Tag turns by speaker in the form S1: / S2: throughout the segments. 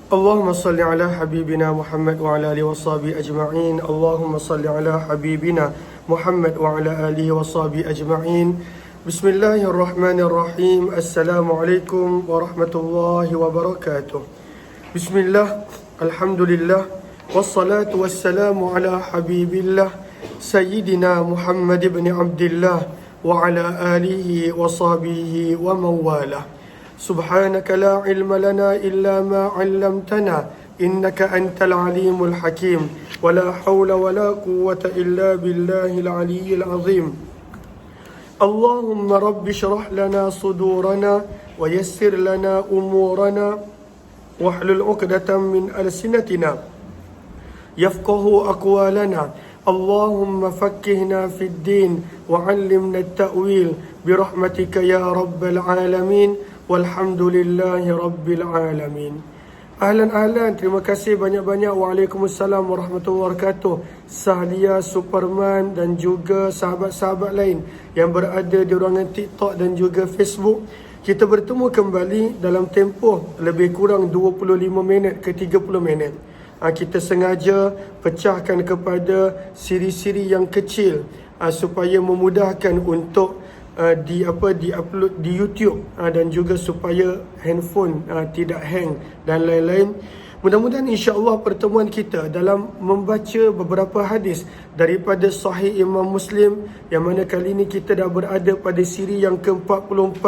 S1: اللهم صل على حبيبنا محمد وعلى آله وصحبه أجمعين. اللهم صل على حبيبنا محمد وعلى آله وصحبه أجمعين. بسم الله الرحمن الرحيم. السلام عليكم ورحمة الله وبركاته. بسم الله، الحمد لله، والصلاة والسلام على حبيب الله سيدنا محمد بن عبد الله وعلى آله وصحبه ومن والاه. سبحانك لا علم لنا إلا ما علمتنا إنك أنت العليم الحكيم ولا حول ولا قوة إلا بالله العلي العظيم. اللهم رب اشرح لنا صدورنا ويسر لنا أمورنا واحلل عقدة من ألسنتنا يفقه أقوالنا. اللهم فقهنا في الدين وعلمنا التأويل برحمتك يا رب العالمين. Walhamdulillahi Rabbil Alamin. Ahlan, terima kasih banyak-banyak. Waalaikumsalam warahmatullahi wabarakatuh. Sahlia, Superman dan juga sahabat-sahabat lain yang berada di ruangan TikTok dan juga Facebook. Kita bertemu kembali dalam tempoh lebih kurang 25 minit ke 30 minit. Kita sengaja pecahkan kepada siri-siri yang kecil supaya memudahkan untuk di-upload di YouTube dan juga supaya handphone tidak hang dan lain-lain. Mudah-mudahan insya-Allah pertemuan kita dalam membaca beberapa hadis daripada Sahih Imam Muslim, yang mana kali ini kita dah berada pada siri yang ke-44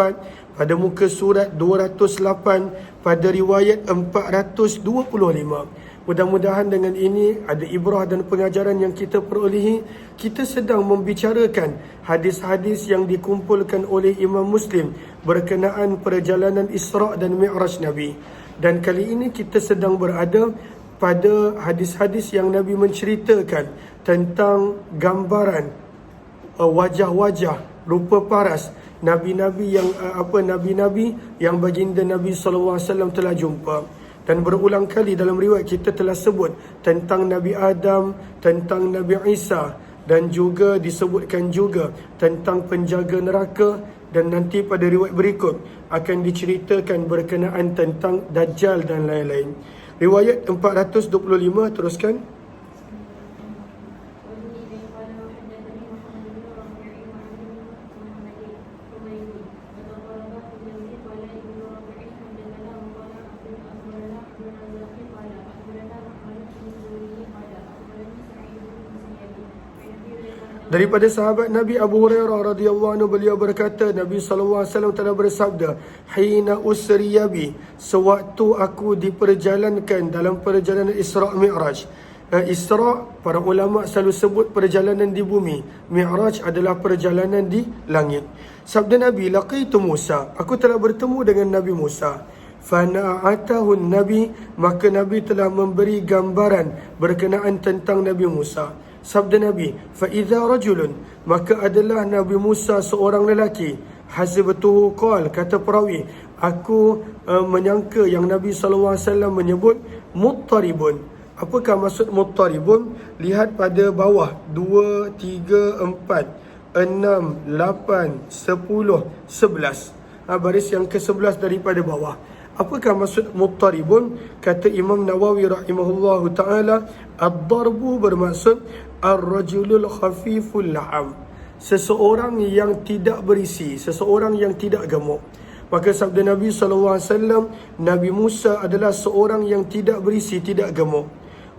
S1: pada muka surat 208 pada riwayat 425. Mudah-mudahan dengan ini ada ibrah dan pengajaran yang kita perolehi. Kita sedang membicarakan hadis-hadis yang dikumpulkan oleh Imam Muslim berkenaan perjalanan Isra' dan Mi'raj Nabi. Dan kali ini kita sedang berada pada hadis-hadis yang Nabi menceritakan tentang gambaran wajah-wajah rupa paras Nabi-Nabi yang baginda Nabi SAW telah jumpa. Dan berulang kali dalam riwayat kita telah sebut tentang Nabi Adam, tentang Nabi Isa, dan juga disebutkan juga tentang penjaga neraka. Dan nanti pada riwayat berikut akan diceritakan berkenaan tentang Dajjal dan lain-lain. Riwayat 425, teruskan. Daripada sahabat Nabi Abu Hurairah radhiyallahu anhu, beliau berkata, Nabi SAW telah bersabda, "Hina usriya bi", sewaktu aku diperjalankan dalam perjalanan Isra' Mi'raj. Isra', para ulama selalu sebut perjalanan di bumi. Mi'raj adalah perjalanan di langit. Sabda Nabi, "Laqitu Musa", aku telah bertemu dengan Nabi Musa. Fana'atahu Nabi, maka Nabi telah memberi gambaran berkenaan tentang Nabi Musa. Sabda Nabi, "Fa'idha rajulun", maka adalah Nabi Musa seorang lelaki. Hasibtuhu qal, kata perawi, aku menyangka yang Nabi SAW menyebut muttaribun. Apakah maksud muttaribun? Lihat pada bawah 2, 3, 4, 6, 8, 10, 11. Baris yang ke-11 daripada bawah. Apakah maksud muttaribun? Kata Imam Nawawi rahimahullahu ta'ala, ad-darbu bermaksud ar-rajulul khafiful laham, seseorang yang tidak berisi, seseorang yang tidak gemuk. Maka sabda Nabi SAW, Nabi Musa adalah seorang yang tidak berisi, tidak gemuk.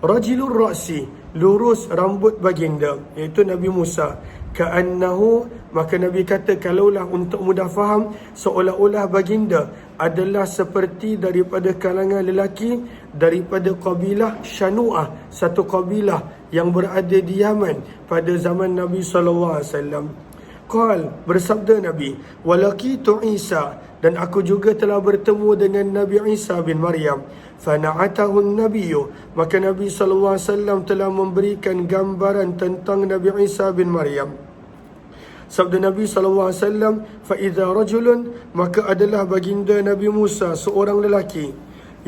S1: Rajulur ra'si, lurus rambut baginda, iaitu Nabi Musa. Ka'annahu, maka Nabi kata, kalaulah untuk mudah faham, seolah-olah baginda adalah seperti daripada kalangan lelaki daripada kabilah Shanu'ah, satu kabilah yang berada di Yaman pada zaman Nabi SAW. Qal, bersabda Nabi, "Walaqitu Isa", dan aku juga telah bertemu dengan Nabi Isa bin Maryam. Fana'atahu Nabiyyu, maka Nabi SAW telah memberikan gambaran tentang Nabi Isa bin Maryam. Sabda Nabi SAW, "Fa'idha rajulun", maka adalah baginda Nabi Musa seorang lelaki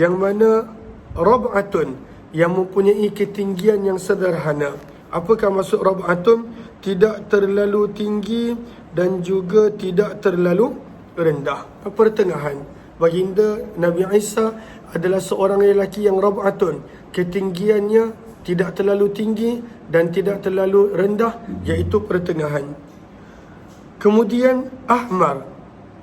S1: yang mana rab'atun, yang mempunyai ketinggian yang sederhana. Apakah maksud rab'atun? Tidak terlalu tinggi dan juga tidak terlalu rendah, pertengahan. baginda Nabi Isa adalah seorang lelaki yang rab'atun, ketinggiannya tidak terlalu tinggi dan tidak terlalu rendah, iaitu pertengahan. Kemudian ahmar,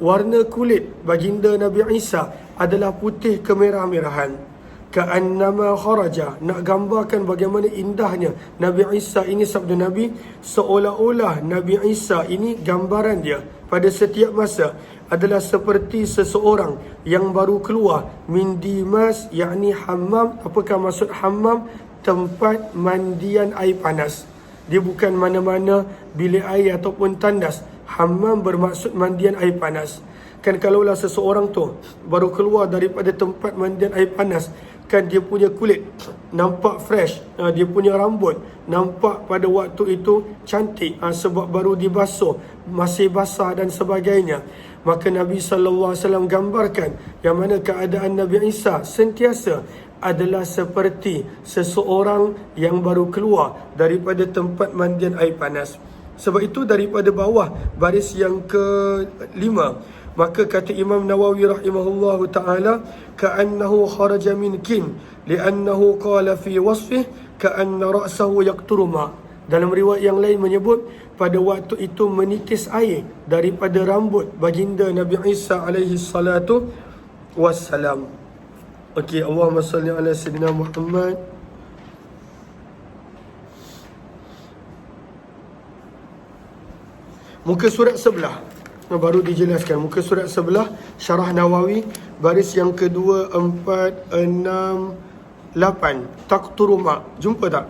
S1: warna kulit baginda Nabi Isa adalah putih kemerah-merahan. Ka'annama kharaja, nak gambarkan bagaimana indahnya Nabi Isa ini, sabda Nabi, seolah-olah Nabi Isa ini gambaran dia pada setiap masa adalah seperti seseorang yang baru keluar min dimas, yakni hammam. Apakah maksud hammam? Tempat mandian air panas. Dia bukan mana-mana bilik air ataupun tandas. Hammam bermaksud mandian air panas. Kan kalaulah seseorang tu baru keluar daripada tempat mandian air panas, kan dia punya kulit nampak fresh, dia punya rambut nampak pada waktu itu cantik, sebab baru dibasuh, masih basah dan sebagainya. Maka Nabi SAW gambarkan yang mana keadaan Nabi Isa sentiasa adalah seperti seseorang yang baru keluar daripada tempat mandian air panas. Sebab itu daripada bawah baris yang ke-5, maka kata Imam Nawawi rahimahullahu ta'ala, ka'annahu kharaja min kin li'annahu qala fi wasfih ka'anna ra'sahu yaqturu ma. Dalam riwayat yang lain menyebut pada waktu itu menitis air daripada rambut baginda Nabi Isa alaihi salatu wassalam. Okey, Allahumma salli ala sayyidina Muhammad. Muka surat sebelah baru dijelaskan. Muka surat sebelah Syarah Nawawi baris yang kedua, 4, 6, 8. Taqturu ma. Jumpa tak?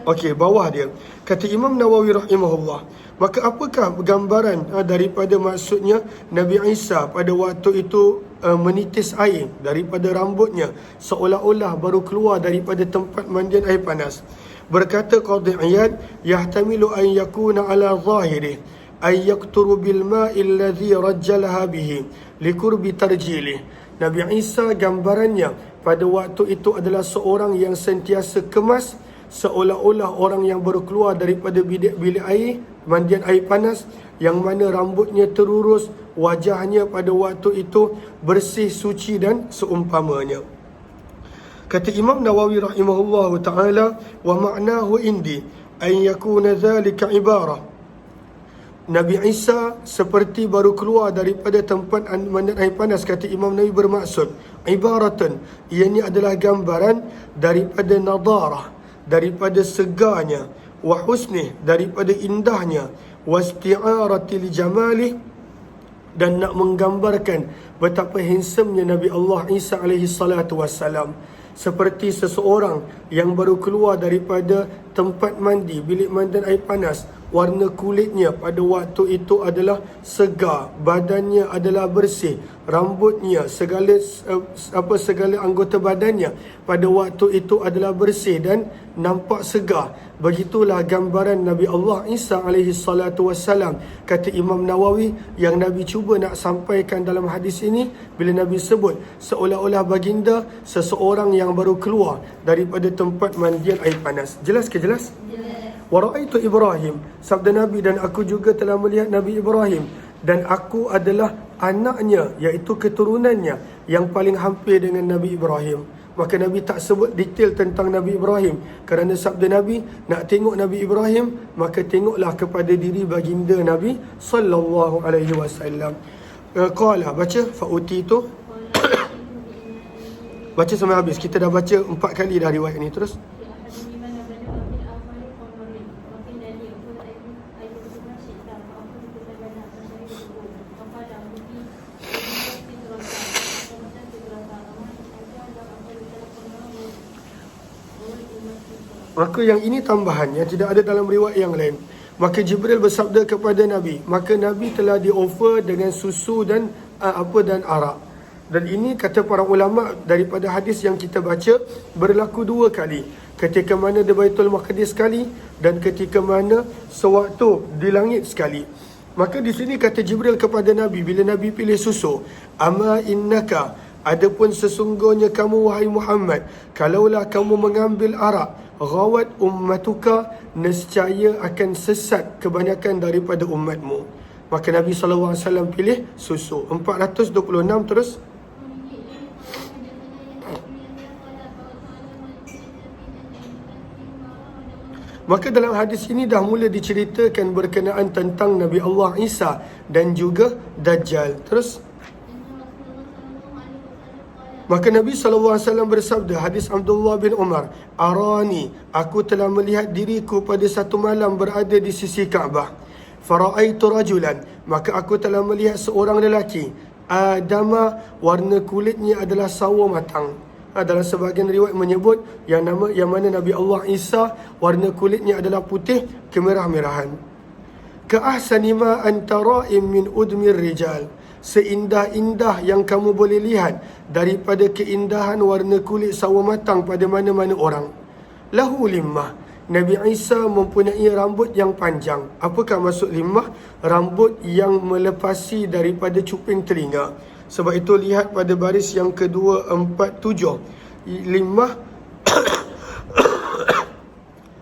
S1: Okey, bawah dia. Kata Imam Nawawi rahimahullah, maka apakah gambaran daripada maksudnya Nabi Isa pada waktu itu menitis air daripada rambutnya seolah-olah baru keluar daripada tempat mandian air panas. Berkata Qadhi Iyad, yahtamilu an yakuna ala zahirih ay yaqturu bil ma'i alladhi rajjalaha bihi liqurbi tarjilih. Nabi Isa gambarannya pada waktu itu adalah seorang yang sentiasa kemas, seolah-olah orang yang baru keluar daripada bilik air, mandian air panas, yang mana rambutnya terurus, wajahnya pada waktu itu bersih, suci dan seumpamanya. Kata Imam Nawawi rahimahullahu ta'ala, wa ma'nahu indi an yakuna dhalika ibarah, Nabi Isa seperti baru keluar daripada tempat mandian air panas. Kata Imam Nawawi bermaksud ibaratan, ianya adalah gambaran daripada nadarah, daripada segarnya, wa husnih, daripada indahnya, wa isti'arati li jamalih, dan nak menggambarkan betapa handsome-nya Nabi Allah Isa alaihi salatu wassalam. Seperti seseorang yang baru keluar daripada tempat mandi, bilik mandian air panas, warna kulitnya pada waktu itu adalah segar, badannya adalah bersih, rambutnya, segala anggota badannya pada waktu itu adalah bersih dan nampak segar. Begitulah gambaran Nabi Allah Isa alaihi salatu wassalam. Kata Imam Nawawi, yang Nabi cuba nak sampaikan dalam hadis ini bila Nabi sebut seolah-olah baginda seseorang yang baru keluar daripada tempat mandian air panas. Jelas ke jelas? Wa ra'aitu Ibrahim, sabda Nabi, dan aku juga telah melihat Nabi Ibrahim, dan aku adalah anaknya, iaitu keturunannya yang paling hampir dengan Nabi Ibrahim. Maka Nabi tak sebut detail tentang Nabi Ibrahim, kerana sabda Nabi, nak tengok Nabi Ibrahim, maka tengoklah kepada diri baginda Nabi sallallahu alaihi wasallam. Qala, baca fa'utitu. Baca sampai habis. Kita dah baca 4 kali dah riwayat ni. Terus. Maka yang ini tambahan yang tidak ada dalam riwayat yang lain. Maka Jibril bersabda kepada Nabi, maka Nabi telah di-offer dengan susu dan dan arak. Dan ini kata para ulama daripada hadis yang kita baca berlaku 2 kali. Ketika mana di Baitul Maqdis sekali dan ketika mana sewaktu di langit sekali. Maka di sini kata Jibril kepada Nabi bila Nabi pilih susu, ama innaka, adapun sesungguhnya kamu wahai Muhammad, kalaulah kamu mengambil arak, ghawat ummatuka, nescaya akan sesat kebanyakan daripada umatmu. Maka Nabi SAW pilih susu. 426 terus. Maka dalam hadis ini dah mula diceritakan berkenaan tentang Nabi Allah Isa dan juga Dajjal. Terus, maka Nabi SAW bersabda, hadis Abdullah bin Umar, "Arani, aku telah melihat diriku pada satu malam berada di sisi Kaabah. Fara'aitu rajulan, maka aku telah melihat seorang lelaki. Adama, warna kulitnya adalah sawo matang." Dalam sebahagian riwayat menyebut yang mana Nabi Allah Isa warna kulitnya adalah putih kemerah-merahan. "Ka'ahsani ma antara'im min udmir rijal." Seindah-indah yang kamu boleh lihat daripada keindahan warna kulit sawo matang pada mana-mana orang. "Lahu limmah." Nabi Isa mempunyai rambut yang panjang. Apakah maksud limmah? Rambut yang melepasi daripada cuping telinga. Sebab itu lihat pada baris yang ke-247. Limmah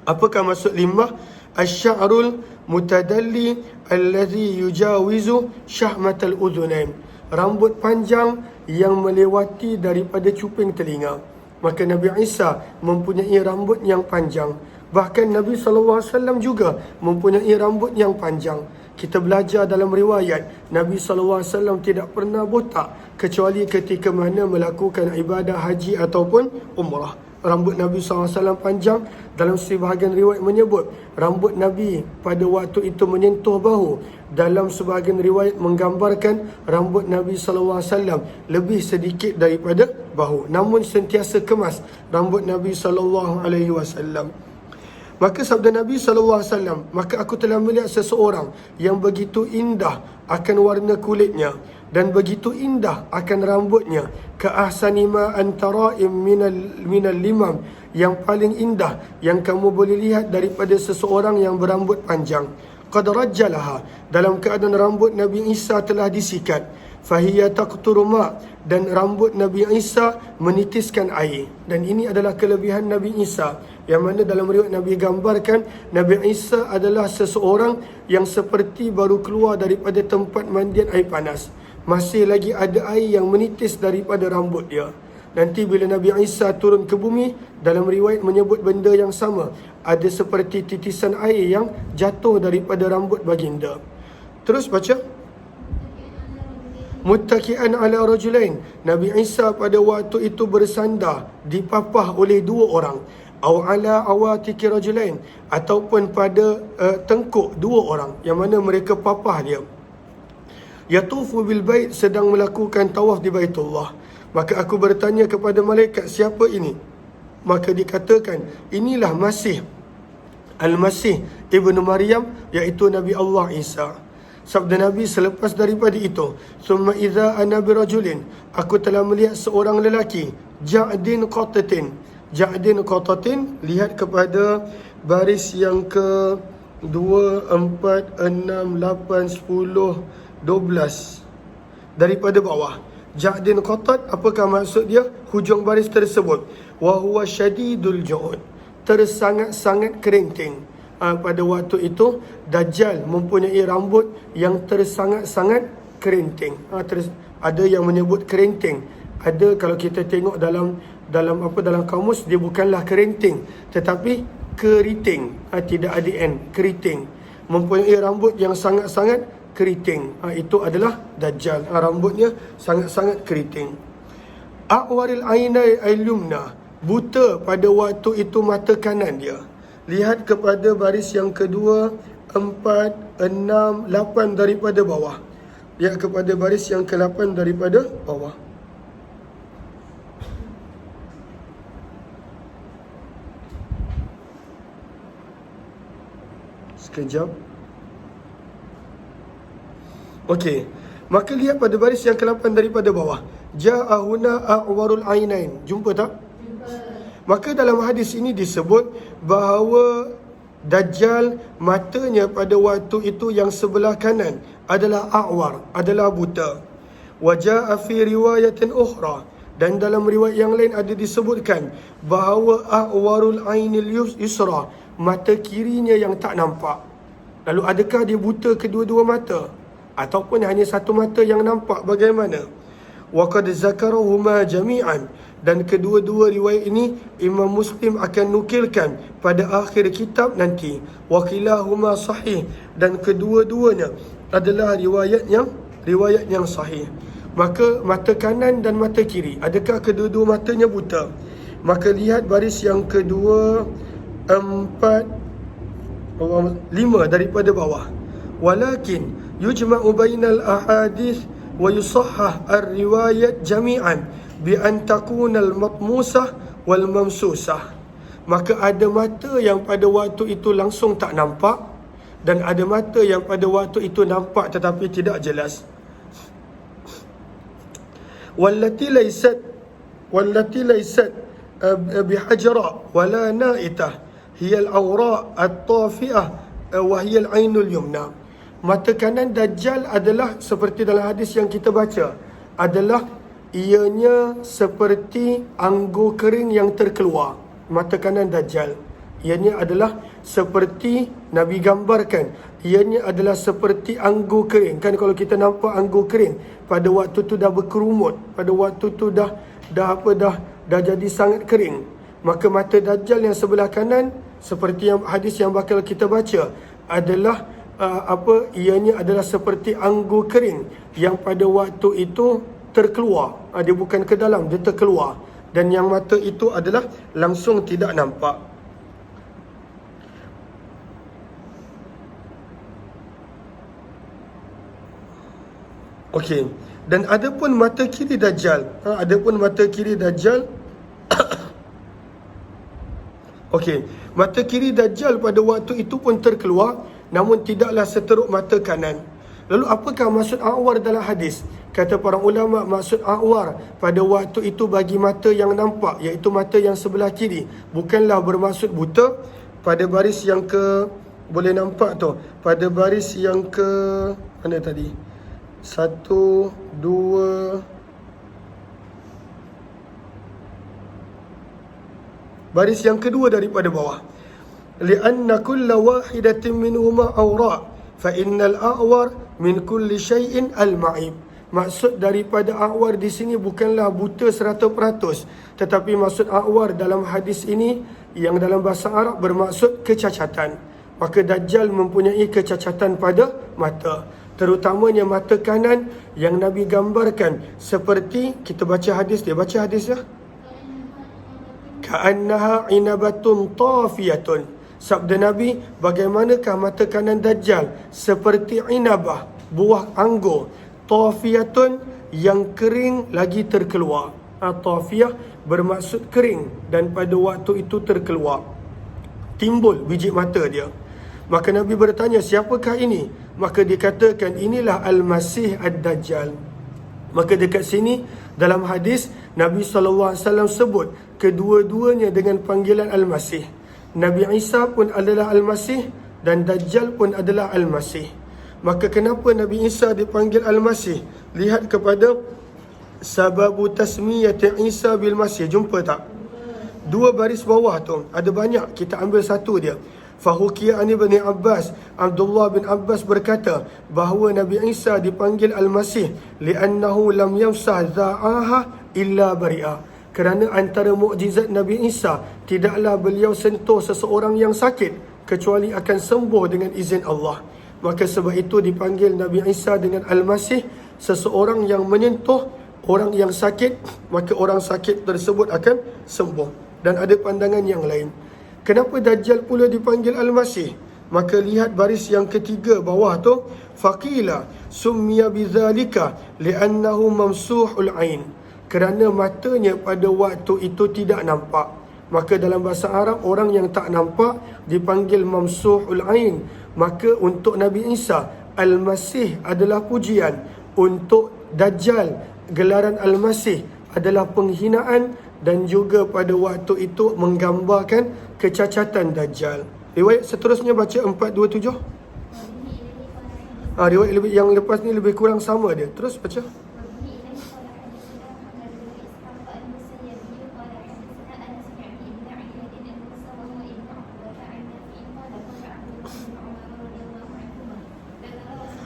S1: apakah maksud limmah? Asy-sya'rul mutadalli allazi yujawizu syahmatal udhunain. Rambut panjang yang melewati daripada cuping telinga. Maka Nabi Isa mempunyai rambut yang panjang. Bahkan Nabi SAW juga mempunyai rambut yang panjang. Kita belajar dalam riwayat, Nabi SAW tidak pernah botak kecuali ketika mana melakukan ibadah haji ataupun umrah. Rambut Nabi SAW panjang. Dalam sebahagian riwayat menyebut rambut Nabi pada waktu itu menyentuh bahu. Dalam sebahagian riwayat menggambarkan rambut Nabi SAW lebih sedikit daripada bahu, namun sentiasa kemas rambut Nabi SAW. Maka sabda Nabi SAW, maka aku telah melihat seseorang yang begitu indah akan warna kulitnya dan begitu indah akan rambutnya. Ka'ahsani ma antara'im minal limam. Yang paling indah yang kamu boleh lihat daripada seseorang yang berambut panjang. Qad rajjalaha, dalam keadaan rambut Nabi Isa telah disikat. Fahiya taqturu ma, dan rambut Nabi Isa menitiskan air. Dan ini adalah kelebihan Nabi Isa, yang mana dalam riwayat Nabi gambarkan Nabi Isa adalah seseorang yang seperti baru keluar daripada tempat mandian air panas. Masih lagi ada air yang menitis daripada rambut dia. Nanti bila Nabi Isa turun ke bumi, dalam riwayat menyebut benda yang sama. Ada seperti titisan air yang jatuh daripada rambut baginda. Terus baca. Muttaki'an ala rajulain. Nabi Isa pada waktu itu bersandar, dipapah oleh dua orang. Aw ala awatiki rajulain, ataupun pada tengkuk dua orang, yang mana mereka papah dia. Yatufu bil bait, sedang melakukan tawaf di Baitullah. Maka aku bertanya kepada malaikat, siapa ini? Maka dikatakan, inilah Masih, Al-Masih Ibnu Maryam, iaitu Nabi Allah Isa. Sabda Nabi selepas daripada itu, "Summa idza ana birajulin," aku telah melihat seorang lelaki, ja'din qatatin. Ja'din qatatin, lihat kepada baris yang ke 2, 4, 6, 8, 10, 12 daripada bawah. Ja'din qatat, apakah maksud dia? Hujung baris tersebut, wa huwa syadidul ju'ud, tersangat-sangat kerinting. Pada waktu itu Dajjal mempunyai rambut yang tersangat-sangat kerinting. Ada yang menyebut kerinting, ada kalau kita tengok dalam kamus, dia bukanlah kerinting tetapi keriting. Tidak ada n, keriting. Mempunyai rambut yang sangat-sangat keriting. Itu adalah Dajjal. Rambutnya sangat-sangat keriting. A'waril ainai al-yumna, buta pada waktu itu mata kanan dia. Lihat kepada baris yang kedua, 4, 6, 8 daripada bawah. Lihat kepada baris yang ke-8 daripada bawah. Sekejap. Okey. Maka lihat pada baris yang ke-8 daripada bawah. Ja'ahuna a'warul ainain. Jumpa tak? Maka dalam hadis ini disebut bahawa Dajjal matanya pada waktu itu yang sebelah kanan adalah a'war, adalah buta. Wa ja'a fi riwayatin ukhra, dan dalam riwayat yang lain ada disebutkan bahawa a'warul ainil yusra, mata kirinya yang tak nampak. Lalu adakah dia buta kedua-dua mata ataupun hanya satu mata yang nampak? Bagaimana? Wa qad zakarahuma jami'an, Dan kedua-dua riwayat ini Imam Muslim akan nukilkan pada akhir kitab nanti. Wa kilahuma sahih, dan kedua-duanya adalah riwayat yang sahih. Maka mata kanan dan mata kiri, adakah kedua-dua matanya buta? Maka lihat baris yang kedua, 4, 5 daripada bawah. Walakin yujma'u bainal ahadith wa yusahhah ar-riwayat jami'an bi an takuna al-matmusah wal mamsusah. Maka ada mata yang pada waktu itu langsung tak nampak, dan ada mata yang pada waktu itu nampak tetapi tidak jelas. Wallati laysat bihajra wala naitah hiya al-awra at-tafi'ah wa hiya al-ainul yumna. Mata kanan Dajjal adalah seperti dalam hadis yang kita baca, adalah ianya seperti anggur kering yang terkeluar. Mata kanan Dajjal, ianya adalah seperti Nabi gambarkan, ianya adalah seperti anggur kering. Kan kalau kita nampak anggur kering, pada waktu tu dah berkerumut, pada waktu tu dah jadi sangat kering. Maka mata Dajjal yang sebelah kanan, seperti yang hadis yang bakal kita baca, adalah ianya adalah seperti anggur kering yang pada waktu itu terkeluar. Dia bukan ke dalam, dia terkeluar. Dan yang mata itu adalah langsung tidak nampak. Okey. Dan ada pun mata kiri Dajjal. Okey. Mata kiri Dajjal pada waktu itu pun terkeluar, namun tidaklah seteruk mata kanan. Lalu apakah maksud a'war dalam hadis? Kata para ulama, maksud a'war pada waktu itu bagi mata yang nampak, iaitu mata yang sebelah kiri, bukanlah bermaksud buta. Pada baris yang boleh nampak tu, pada baris yang mana tadi? 1, 2, baris yang kedua daripada bawah. Li'anna kulla wahidatin minhuma awra' fa innal a'war min kulli syai'in al-ma'ib. Maksud daripada a'war di sini bukanlah buta 100%, tetapi maksud a'war dalam hadis ini yang dalam bahasa Arab bermaksud kecacatan. Maka Dajjal mempunyai kecacatan pada mata, terutamanya mata kanan yang Nabi gambarkan seperti kita baca hadis dia. Baca hadis ya. Ka'annaha inabatun tafiyatun. Sabda Nabi, bagaimanakah mata kanan Dajjal? Seperti inabah, buah anggur. Tafiyatun, yang kering lagi terkeluar. Tafiyah bermaksud kering, dan pada waktu itu terkeluar, timbul biji mata dia. Maka Nabi bertanya, siapakah ini? Maka dikatakan, inilah Al-Masih Ad-Dajjal. Maka dekat sini dalam hadis Nabi SAW sebut kedua-duanya dengan panggilan Al-Masih. Nabi Isa pun adalah Al-Masih dan Dajjal pun adalah Al-Masih. Maka kenapa Nabi Isa dipanggil Al-Masih? Lihat kepada sababu tasmiyati Isa bil Masih. Jumpa tak? 2 baris bawah tu ada banyak, kita ambil satu dia. Fahukiya an ibn Abbas, Abdullah bin Abbas berkata bahawa Nabi Isa dipanggil Al-Masih li'annahu lam yamsah za'aha illa bari'a. Kerana antara mukjizat Nabi Isa, tidaklah beliau sentuh seseorang yang sakit kecuali akan sembuh dengan izin Allah. Maka sebab itu dipanggil Nabi Isa dengan Al-Masih, seseorang yang menyentuh orang yang sakit, maka orang sakit tersebut akan sembuh. Dan ada pandangan yang lain. Kenapa Dajjal pula dipanggil Al-Masih? Maka lihat baris yang ketiga bawah tu, faqila summiya bidzalika li'annahu mamsuhul ain. Kerana matanya pada waktu itu tidak nampak. Maka dalam bahasa Arab, orang yang tak nampak dipanggil mamsuhul ain. Maka untuk Nabi Isa, Al-Masih adalah pujian. Untuk Dajjal, gelaran Al-Masih adalah penghinaan, dan juga pada waktu itu menggambarkan kecacatan Dajjal. Riwayat seterusnya baca 427. Riwayat yang lepas ni lebih kurang sama dia. Terus baca.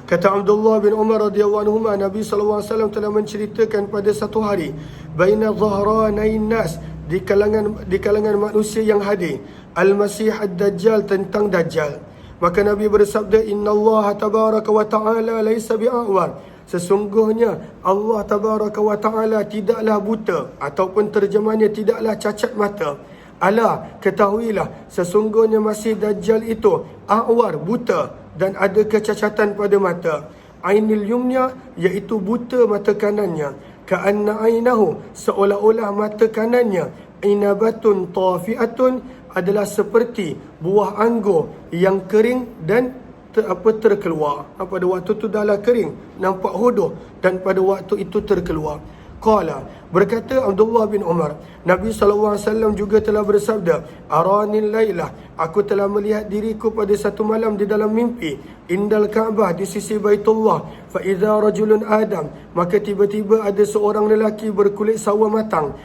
S1: Kata Abdullah bin Umar radhiyallahu anhu, Nabi SAW telah menceritakan pada satu hari baina dhahranain nas, di kalangan manusia yang hadir, Al-Masih Ad-Dajjal, tentang Dajjal. Maka Nabi bersabda, innallaha tabaraka wa ta'ala laisa bi'awar, sesungguhnya Allah tabaraka wa ta'ala tidaklah buta, ataupun terjemahnya tidaklah cacat mata. Ala, ketahuilah, sesungguhnya Masih Dajjal itu a'war, buta, dan ada kecacatan pada mata. Ainil yumnya, iaitu buta mata kanannya. Ka'anna ainahu, seolah-olah mata kanannya inabatun tafi'atun, adalah seperti buah anggur yang kering dan terkeluar. Pada waktu itu dah lah kering, nampak hodoh, dan pada waktu itu terkeluar. Qala, berkata Abdullah bin Umar, Nabi SAW juga telah bersabda, aranil laylah, aku telah melihat diriku pada satu malam di dalam mimpi, indal Kaabah, di sisi Baitullah, fa idza rajulun Adam, maka tiba-tiba ada seorang lelaki berkulit sawo matang,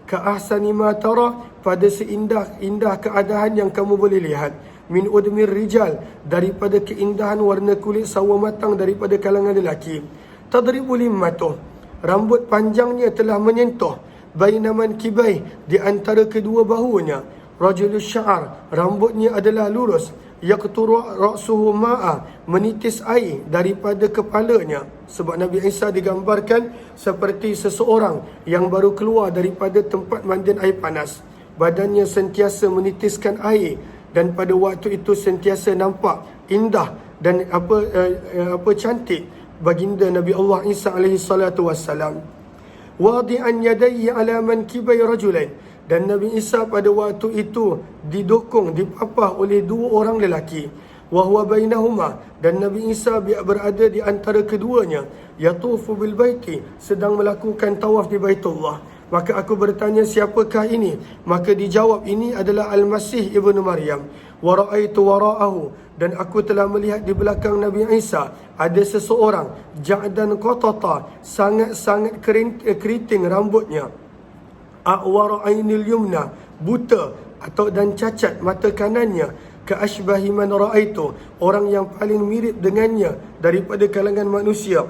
S1: ka ahsani ma tara, pada seindah-indah keadaan yang kamu boleh lihat, min udmir rijal, daripada keindahan warna kulit sawo matang daripada kalangan lelaki. Tadribu limmatuh, rambut panjangnya telah menyentuh, bainaman kibai, di antara kedua bahunya. Rajulus sya'ar, rambutnya adalah lurus. Yaqturu ra'suhu ma'a, menitis air daripada kepalanya. Sebab Nabi Isa digambarkan seperti seseorang yang baru keluar daripada tempat mandian air panas. Badannya sentiasa menitiskan air, dan pada waktu itu sentiasa nampak indah dan cantik baginda Nabi Allah Isa alaihi salatu wassalam. Wadi'an yadayhi ala mankibai rajulain, dan Nabi Isa pada waktu itu didokong, dipapah oleh dua orang lelaki. Wa huwa bainahuma, dan Nabi Isa berada di antara keduanya. Yatufu bil baiti, sedang melakukan tawaf di Baitullah. Maka aku bertanya, siapakah ini? Maka dijawab, ini adalah Al-Masih Ibnu Maryam. Wa ra'aitu wara'ahu, dan aku telah melihat di belakang Nabi Isa ada seseorang, ja'dan qatata, sangat-sangat keriting rambutnya. A'war ainil yumna, buta dan cacat mata kanannya. Ka ashbahi man ra'aitu, orang yang paling mirip dengannya daripada kalangan manusia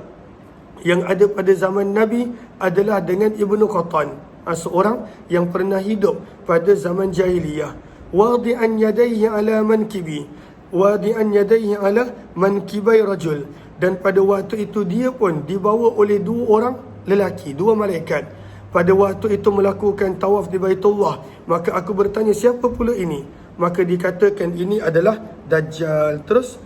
S1: yang ada pada zaman Nabi adalah dengan Ibnu Qatan, seorang yang pernah hidup pada zaman jahiliyah. Wadi'an yadayhi ala mankibi, wadi'an yadayhi ala mankibai rajul, dan pada waktu itu dia pun dibawa oleh dua orang lelaki, dua malaikat. Pada waktu itu melakukan tawaf di Baitullah. Maka aku bertanya, siapa pula ini? Maka dikatakan ini adalah Dajjal. Terus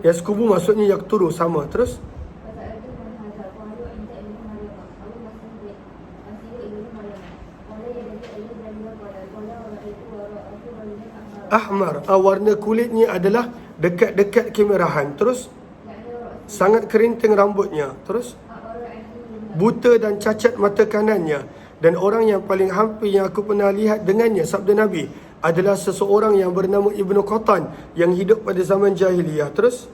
S1: Yaskubu maksudnya yakturu, sama. Terus ahmar, warna kulitnya adalah dekat-dekat kemerahan. Terus sangat keriting rambutnya. Terus buta dan cacat mata kanannya. Dan orang yang paling hampir yang aku pernah lihat dengannya, sabda Nabi, adalah seseorang yang bernama Ibnu Qatan yang hidup pada zaman jahiliyah. Terus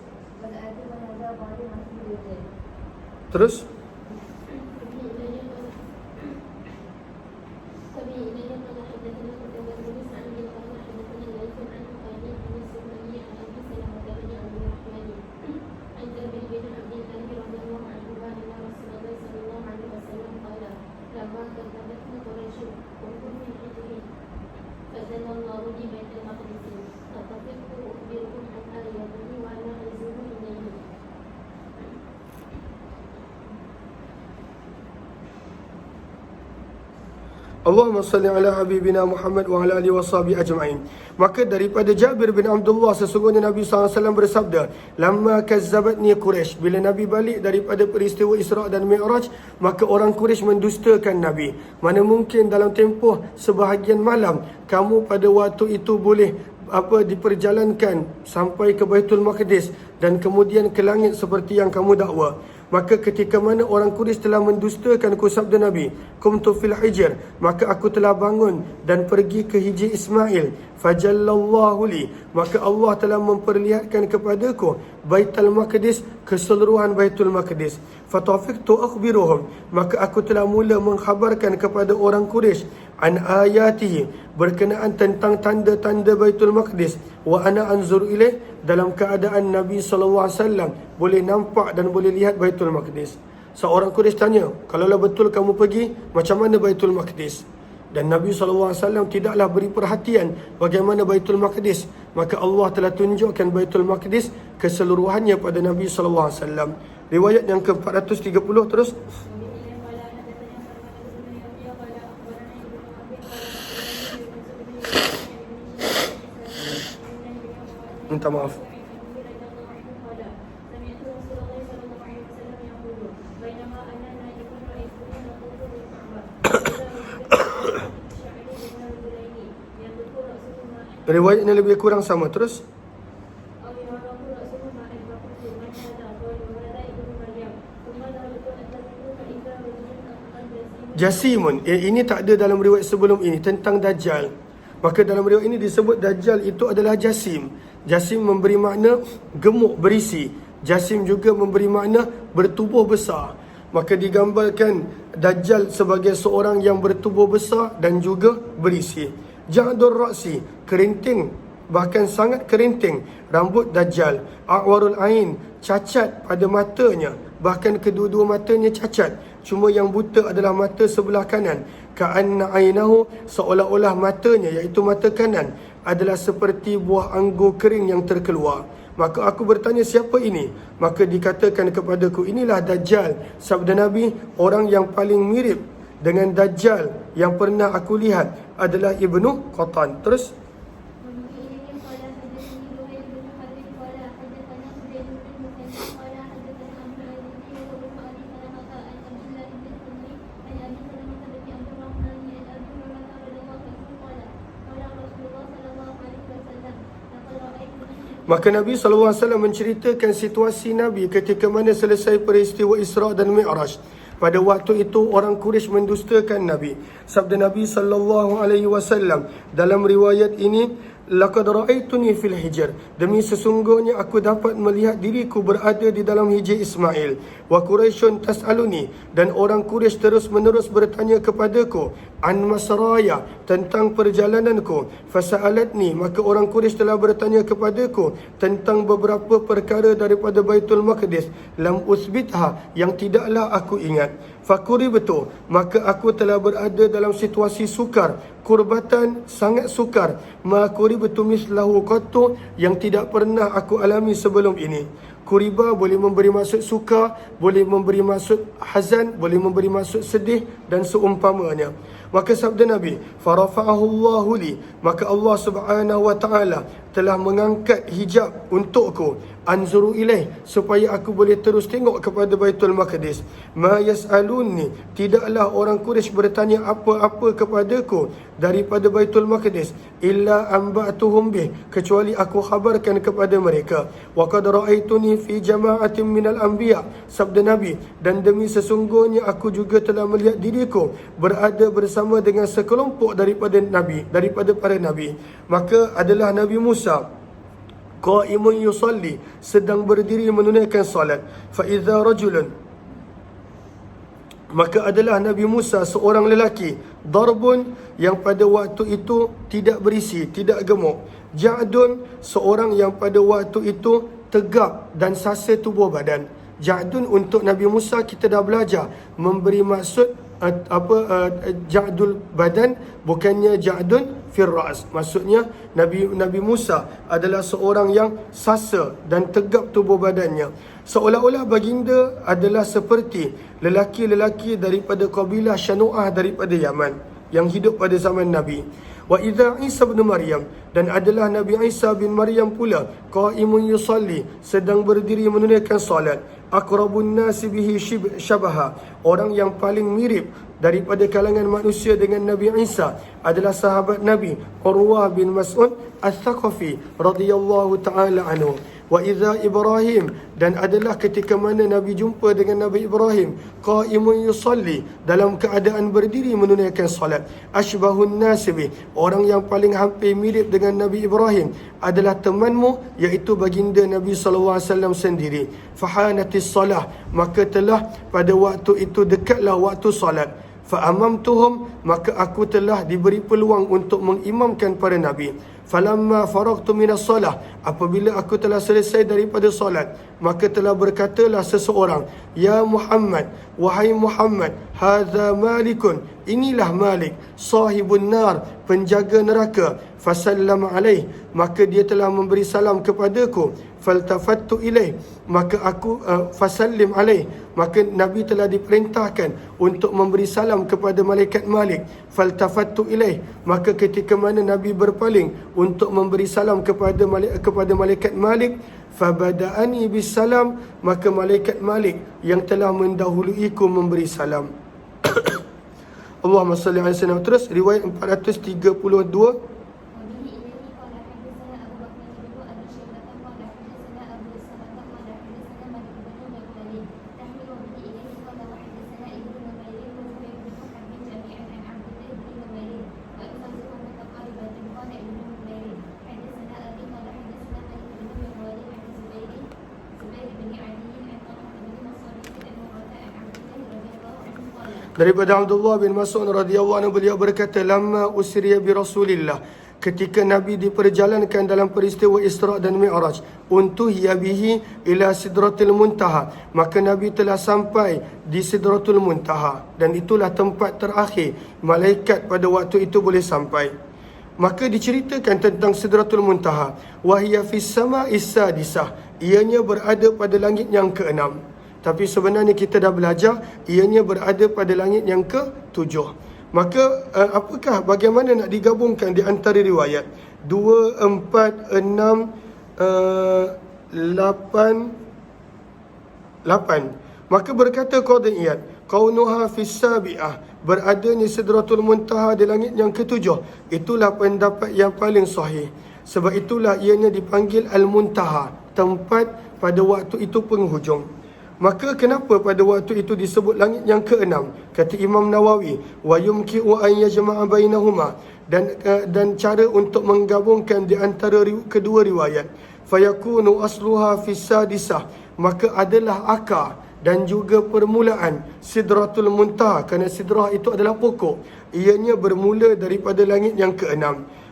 S1: Allahumma salli ala habibina Muhammad wa ala alihi washabihi ajma'in. Maka daripada Jabir bin Abdullah, sesungguhnya Nabi SAW bersabda, lamma kazzabatni Quraisy, bila Nabi balik daripada peristiwa Isra' dan Mi'raj, maka orang Quraisy mendustakan Nabi. Mana mungkin dalam tempoh sebahagian malam kamu pada waktu itu boleh diperjalankan sampai ke Baitul Maqdis dan kemudian ke langit seperti yang kamu dakwa. Maka ketika mana orang Quraisy telah mendustakan sabda Nabi, kumtu fil hijr, maka aku telah bangun dan pergi ke hijr Ismail, fajallallahu li, maka Allah telah memperlihatkan kepadaku Baitul Maqdis, keseluruhan Baitul Maqdis. Fatafiqtu akhbiruhum, maka aku telah mula mengkhabarkan kepada orang Quraisy an ayatihi, berkenaan tentang tanda-tanda Baitul Maqdis, wa ana anzur ilaih, dalam keadaan Nabi SAW boleh nampak dan boleh lihat Baitul Maqdis. Seorang Quraisy tanya, kalaulah betul kamu pergi, macam mana Baitul Maqdis? Dan Nabi SAW tidaklah beri perhatian bagaimana Baitul Maqdis. Maka Allah telah tunjukkan Baitul Maqdis keseluruhannya pada Nabi SAW. Riwayat yang ke-430 terus. Minta maaf. Riwayatnya lebih kurang sama. Terus Jasimun, ini tak ada dalam riwayat sebelum ini tentang Dajjal. Maka dalam riwayat ini disebut Dajjal itu adalah Jasim. Jasim memberi makna gemuk, berisi. Jasim juga memberi makna bertubuh besar. Maka digambarkan Dajjal sebagai seorang yang bertubuh besar dan juga berisi. Ja'dur Ra'si, kerinting, bahkan sangat kerinting rambut Dajjal. A'warul Ain, cacat pada matanya, bahkan kedua-dua matanya cacat. Cuma yang buta adalah mata sebelah kanan. Ka'anna ainahu, seolah-olah matanya, iaitu mata kanan, adalah seperti buah anggur kering yang terkeluar. Maka aku bertanya, siapa ini? Maka dikatakan kepadaku, inilah Dajjal. Sabda Nabi, orang yang paling mirip dengan Dajjal yang pernah aku lihat adalah Ibnu Qatan. Terus maka Nabi SAW menceritakan situasi Nabi ketika mana selesai peristiwa Isra' dan Mi'raj. Pada waktu itu orang Quraisy mendustakan Nabi. Sabda Nabi SAW dalam riwayat ini, laqad ra'aituni fil hijr, demi sesungguhnya aku dapat melihat diriku berada di dalam hijr Ismail. Wa Quraisyun tas'aluni, dan orang Quraisy terus menerus bertanya kepadaku an masraya, tentang perjalananku. Fasa'alatni, maka orang Quraisy telah bertanya kepadaku tentang beberapa perkara daripada Baitul Maqdis, lam usbitha, yang tidaklah aku ingat. Fakuribtu, maka aku telah berada dalam situasi sukar, kurbatan, sangat sukar. Ma kuribtu mislahu qattu, yang tidak pernah aku alami sebelum ini. Kuriba boleh memberi maksud suka, boleh memberi maksud hazan, boleh memberi maksud sedih dan seumpamanya. Maka sabda Nabi, farafa'ahu Allahu li, maka Allah Subhanahu wa taala telah mengangkat hijab untukku, anzuru ilaih, supaya aku boleh terus tengok kepada Baitul Maqdis. Ma yas'aluni, tidaklah orang Quraisy bertanya apa-apa kepadaku daripada Baitul Maqdis, illa amba'tuhum bih, kecuali aku khabarkan kepada mereka. Wa qad ra'aituni fi jama'atin minal anbiya, sabda Nabi, dan demi sesungguhnya aku juga telah melihat diriku berada bersama dengan sekelompok daripada para nabi. Maka adalah Nabi Musa qaimun yusalli, sedang berdiri menunaikan salat. Fa idza rajulun, maka adalah Nabi Musa seorang lelaki, darbun, yang pada waktu itu tidak berisi, tidak gemuk. Ja'dun, seorang yang pada waktu itu tegap dan sasa tubuh badan. Ja'dun untuk Nabi Musa kita dah belajar memberi maksud ja'dul badan, bukannya ja'dun fir ra's. Maksudnya Nabi Musa adalah seorang yang sasa dan tegap tubuh badannya. Seolah-olah baginda adalah seperti lelaki-lelaki daripada kabilah Syanu'ah daripada Yaman yang hidup pada zaman Nabi. Wa idza Isa bin Maryam, dan adalah Nabi Isa bin Maryam pula qaimun yusalli, sedang berdiri menunaikan salat. Aqrabun nasi bihi syabaha, orang yang paling mirip daripada kalangan manusia dengan Nabi Isa adalah sahabat Nabi Urwah bin Mas'ud Al-Thaqafi radhiyallahu ta'ala anhu. Wa idza Ibrahim, dan adalah ketika mana Nabi jumpa dengan Nabi Ibrahim, qaimun yusalli, dalam keadaan berdiri menunaikan salat. Ashbahun nasibi, orang yang paling hampir mirip dengan Nabi Ibrahim adalah temanmu, iaitu baginda Nabi SAW sendiri. Fahanatis salah, maka telah pada waktu itu dekatlah waktu salat. Fa'amamtuhum, maka aku telah diberi peluang untuk mengimamkan para Nabi. Falamma faragtu minas salah, apabila aku telah selesai daripada solat, maka telah berkatalah seseorang, Ya Muhammad, wahai Muhammad, hadza malikun, inilah Malik, sahibun nar, penjaga neraka. Fasallam alaih, maka dia telah memberi salam kepadaku. Faltafattu ilaih, maka aku fasallim alaih, maka Nabi telah diperintahkan untuk memberi salam kepada malaikat Malik. Faltafattu ilaih, maka ketika mana Nabi berpaling untuk memberi salam kepada malaikat Malik, fabada'ani bisalam, maka malaikat Malik yang telah mendahuluiku memberi salam. Allahumma salli alaihi wasallam. Terus riwayat 432. Daripada Abdullah bin Mas'ud radhiyallahu anhu, beliau berkata, lamma usriya bi Rasulillah, ketika Nabi diperjalankan dalam peristiwa Isra' dan Mi'raj, untuhiya bihi ila Sidratil Muntaha, maka Nabi telah sampai di Sidratul Muntaha, dan itulah tempat terakhir malaikat pada waktu itu boleh sampai. Maka diceritakan tentang Sidratul Muntaha, wahiya fis sama'is sadisah, ianya berada pada langit yang keenam. Tapi sebenarnya kita dah belajar, ianya berada pada langit yang ke-7. Maka apakah, bagaimana nak digabungkan di antara riwayat 2, 4, 6, 8. Maka berkata Qadhi Iyad, kaunuha fis sabi'ah, beradanya Sidratul Muntaha di langit yang ke-7, itulah pendapat yang paling sahih. Sebab itulah ianya dipanggil Al-Muntaha, tempat pada waktu itu penghujung. Maka kenapa pada waktu itu disebut langit yang ke-6? Kata Imam Nawawi, wa yumki'u an yajma'a bainahuma, dan cara untuk menggabungkan di antara kedua riwayat. Fayakunu asluha fis sadisah, maka adalah akar dan juga permulaan Sidratul Muntaha, kerana sidrah itu adalah pokok, ianya bermula daripada langit yang ke-6.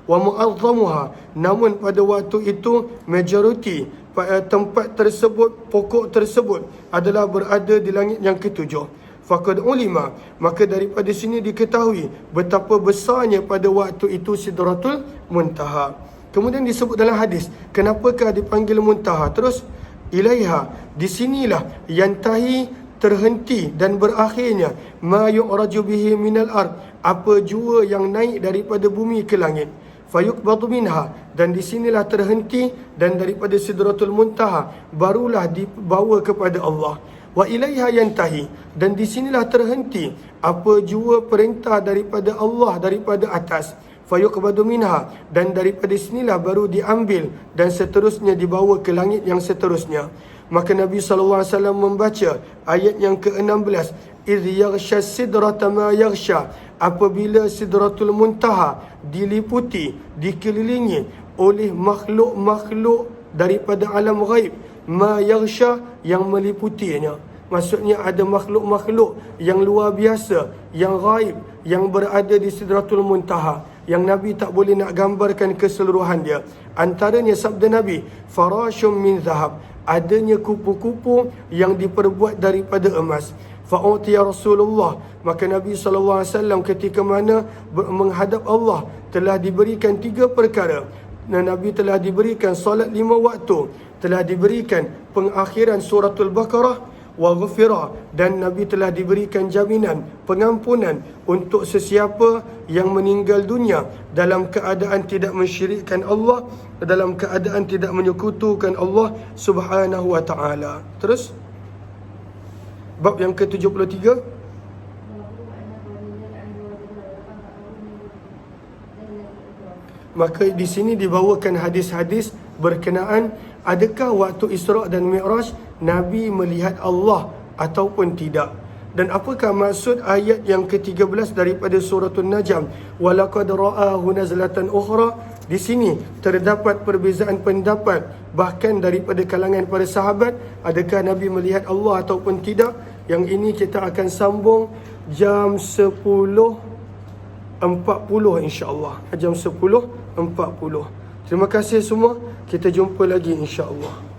S1: Wa mu'azzamuha, namun pada waktu itu majoriti tempat tersebut, pokok tersebut adalah berada di langit yang ke-7. Faqad ulima, maka daripada sini diketahui betapa besarnya pada waktu itu Sidratul Muntaha. Kemudian disebut dalam hadis, kenapakah dipanggil Muntaha? Terus ilaiha, di sinilah yantahi, terhenti dan berakhirnya ma yu'raju bihi minal ard, apa jua yang naik daripada bumi ke langit. Fayuqbadu minha, dan di sinilah terhenti, dan daripada Sidratul Muntaha barulah dibawa kepada Allah. Wa ilaiha yantahi, dan di sinilah terhenti apa jua perintah daripada Allah daripada atas. Fayuqbadu minha, dan daripada sinilah baru diambil dan seterusnya dibawa ke langit yang seterusnya. Maka Nabi SAW membaca ayat yang ke-16, idh yaghsha sidrata ma yaghsha, apabila Sidratul Muntaha diliputi, dikelilingi oleh makhluk-makhluk daripada alam ghaib, ma yaghsha, yang meliputinya. Maksudnya ada makhluk-makhluk yang luar biasa, yang ghaib, yang berada di Sidratul Muntaha, yang Nabi tak boleh nak gambarkan keseluruhan dia. Antaranya sabda Nabi, farashum min zahab, adanya kupu-kupu yang diperbuat daripada emas. Fa'utiya Rasulullah, maka Nabi SAW ketika mana menghadap Allah telah diberikan 3 perkara. Dan Nabi telah diberikan solat 5 waktu, telah diberikan pengakhiran suratul Baqarah, wa ghufira, dan Nabi telah diberikan jaminan pengampunan untuk sesiapa yang meninggal dunia dalam keadaan tidak mensyirikkan Allah, dalam keadaan tidak menyekutukan Allah Subhanahu wa ta'ala. Terus bab yang ke-73, maka di sini dibawakan hadis-hadis berkenaan adakah waktu Isra' dan Mi'raj Nabi melihat Allah ataupun tidak? Dan apakah maksud ayat yang ke-13 daripada suratul Najm? Walaqad ra'ahu nazlatan ukhra. Di sini terdapat perbezaan pendapat bahkan daripada kalangan para sahabat, adakah Nabi melihat Allah ataupun tidak? Yang ini kita akan sambung jam 10.40 insya-Allah. Jam 10.40. Terima kasih semua. Kita jumpa lagi insya-Allah.